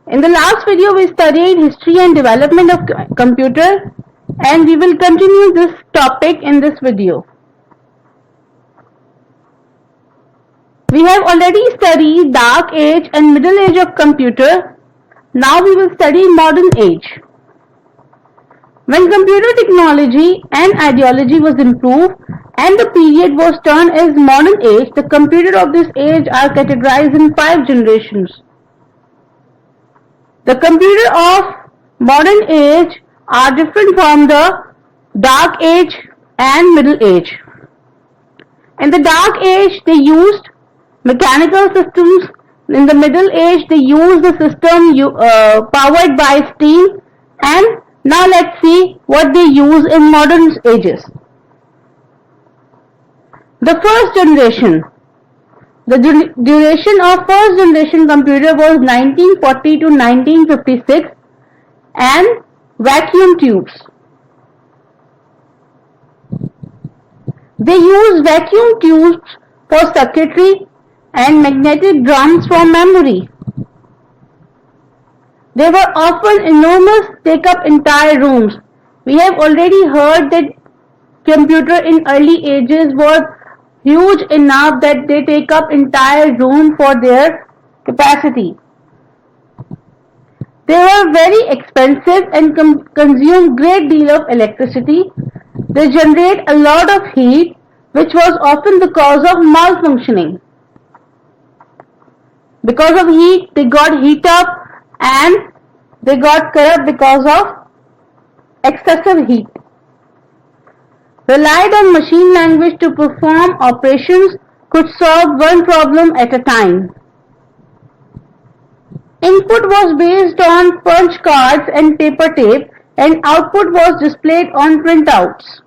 In the last video, we studied history and development of computer, and we will continue this topic in this video. We have already studied dark age and middle age of computer. Now we will study modern age. When computer technology and ideology was improved and the period was termed as modern age, the computers of this age are categorized in 5 generations. The computers of modern age are different from the dark age and middle age. In the dark age, they used mechanical systems. In the middle age, they used the system powered by steam. And now let's see what they use in modern ages. The first generation. The duration of first generation computer was 1940 to 1956 and vacuum tubes. They used vacuum tubes for circuitry and magnetic drums for memory. They were often enormous, take up entire rooms. We have already heard that computers in early ages were huge enough that they take up entire room for their capacity. They were very expensive and consume great deal of electricity. They generate a lot of heat, which was often the cause of malfunctioning. Because of heat, they got heat up and they got corrupt because of excessive heat. Relied on machine language to perform operations, could solve one problem at a time. Input was based on punch cards and paper tape, and output was displayed on printouts.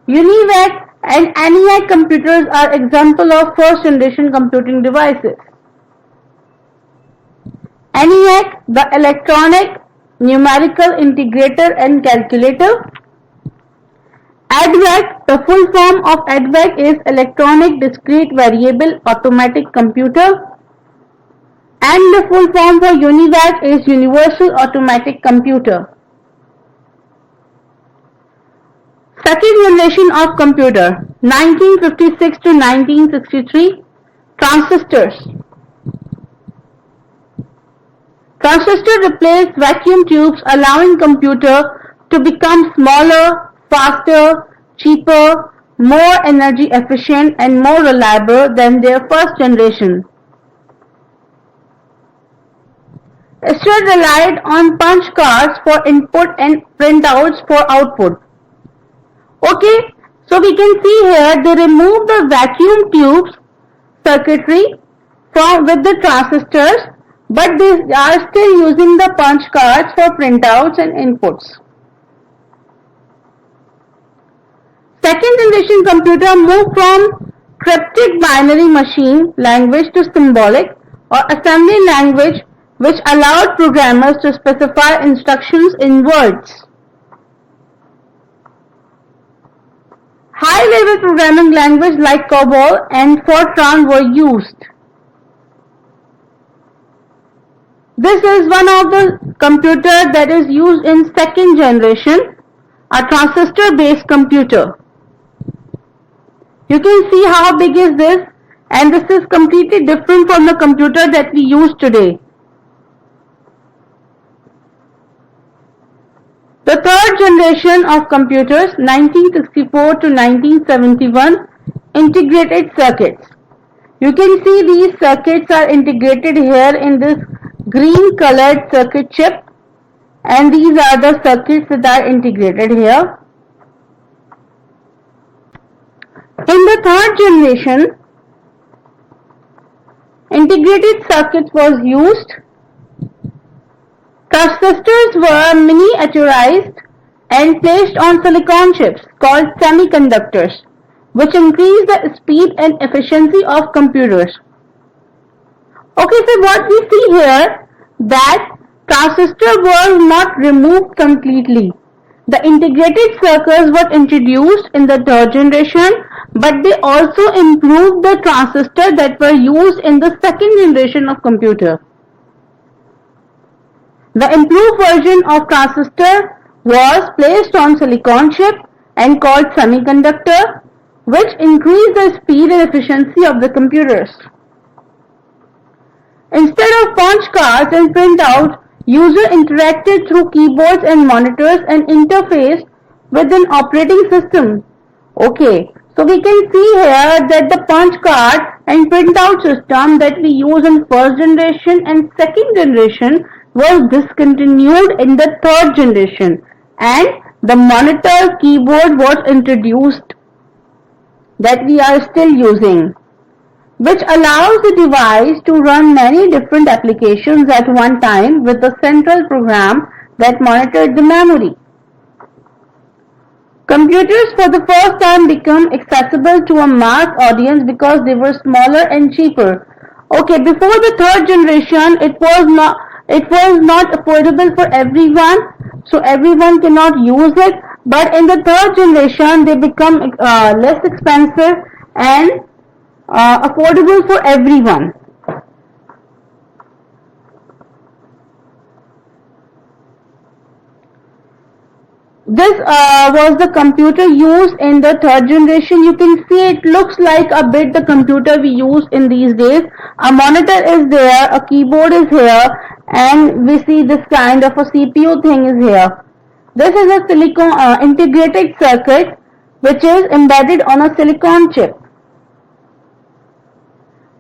UNIVAC and ENIAC computers are examples of first generation computing devices. ENIAC, the electronic numerical integrator and calculator. EDVAC, the full form of EDVAC is Electronic Discrete Variable Automatic Computer, and the full form for UNIVAC is Universal Automatic Computer. Second generation of computer, 1956 to 1963, transistors. Transistor replaced vacuum tubes, allowing computer to become smaller, faster, cheaper, more energy efficient and more reliable than their first generation. STAR relied on punch cards for input and printouts for output. Okay, so we can see here they removed the vacuum tubes circuitry with the transistors, but they are still using the punch cards for printouts and inputs. Second generation computer moved from cryptic binary machine language to symbolic or assembly language, which allowed programmers to specify instructions in words. High-level programming language like COBOL and Fortran were used. This is one of the computers that is used in second generation, a transistor-based computer. You can see how big is this, and this is completely different from the computer that we use today. The third generation of computers, 1964 to 1971, integrated circuits. You can see these circuits are integrated here in this green colored circuit chip, and these are the circuits that are integrated here. In the third generation, integrated circuits was used. Transistors were miniaturized and placed on silicon chips called semiconductors, which increased the speed and efficiency of computers. Okay, so what we see here, that transistors were not removed completely. The integrated circuits were introduced in the third generation, but they also improved the transistors that were used in the second generation of computer. The improved version of transistor was placed on silicon chip and called semiconductor, which increased the speed and efficiency of the computers. Instead of punch cards and printout, user interacted through keyboards and monitors and interfaced with an operating system. Okay, so we can see here that the punch card and printout system that we use in first generation and second generation was discontinued in the third generation, and the monitor keyboard was introduced that we are still using, which allows the device to run many different applications at one time with a central program that monitored the memory. Computers for the first time become accessible to a mass audience because they were smaller and cheaper. Okay, before the third generation, it was not affordable for everyone, so everyone cannot use it. But in the third generation, they become less expensive and affordable for everyone. This was the computer used in the third generation. You can see it looks like a bit the computer we use in these days. A monitor is there, a keyboard is here, and we see this kind of a CPU thing is here. This is a silicon integrated circuit which is embedded on a silicon chip.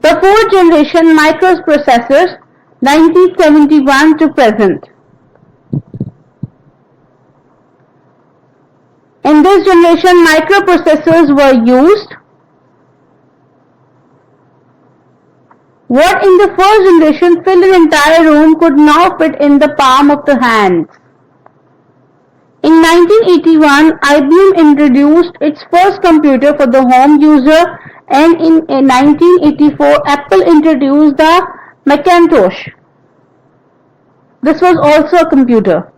The fourth generation microprocessors 1971 to present. In this generation, microprocessors were used. What in the first generation filled an entire room could now fit in the palm of the hands. In 1981, IBM introduced its first computer for the home user, and in 1984, Apple introduced the Macintosh. This was also a computer.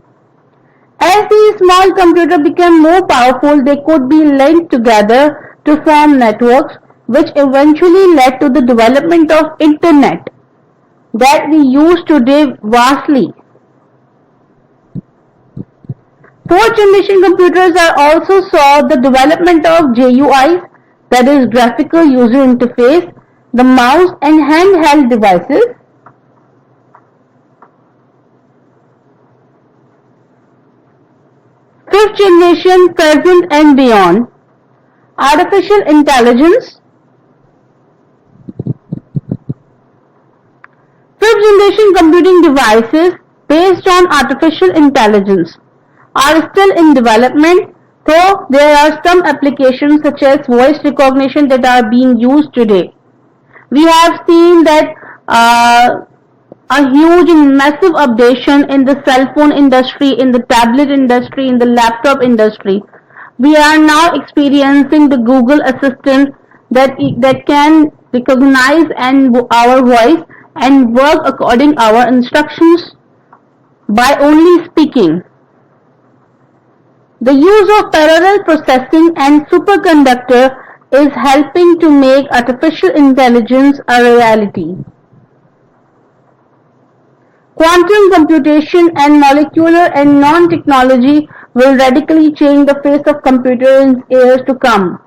As these small computers became more powerful, they could be linked together to form networks, which eventually led to the development of Internet that we use today vastly. Fourth generation computers are also saw the development of GUIs, that is graphical user interface, the mouse and handheld devices. Fifth generation, present and beyond. Artificial intelligence. Fifth generation computing devices based on artificial intelligence are still in development, though there are some applications such as voice recognition that are being used today. We have seen that a huge and massive updation in the cell phone industry, in the tablet industry, in the laptop industry. We are now experiencing the Google Assistant that can recognize our voice and work according our instructions by only speaking. The use of parallel processing and superconductor is helping to make artificial intelligence a reality. Quantum computation and molecular and non-technology will radically change the face of computers in years to come.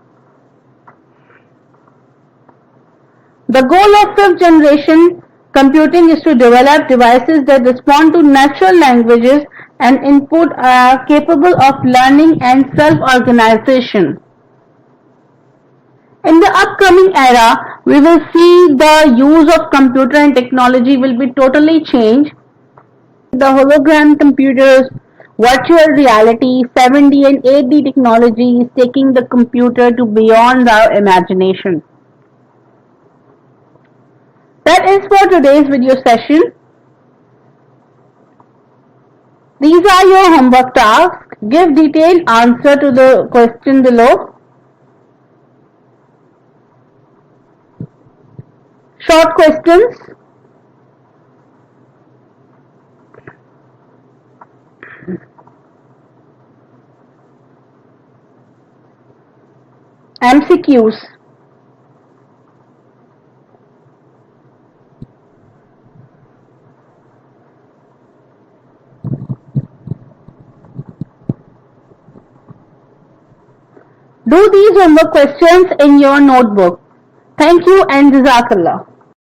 The goal of fifth generation computing is to develop devices that respond to natural languages and input are capable of learning and self-organization. In the upcoming era, we will see the use of computer and technology will be totally changed. The hologram computers, virtual reality, 7D and 8D technology is taking the computer to beyond our imagination. That is for today's video session. These are your homework tasks. Give detailed answer to the question below. Short questions. MCQs. Do these homework questions in your notebook. Thank you and Jazakallah.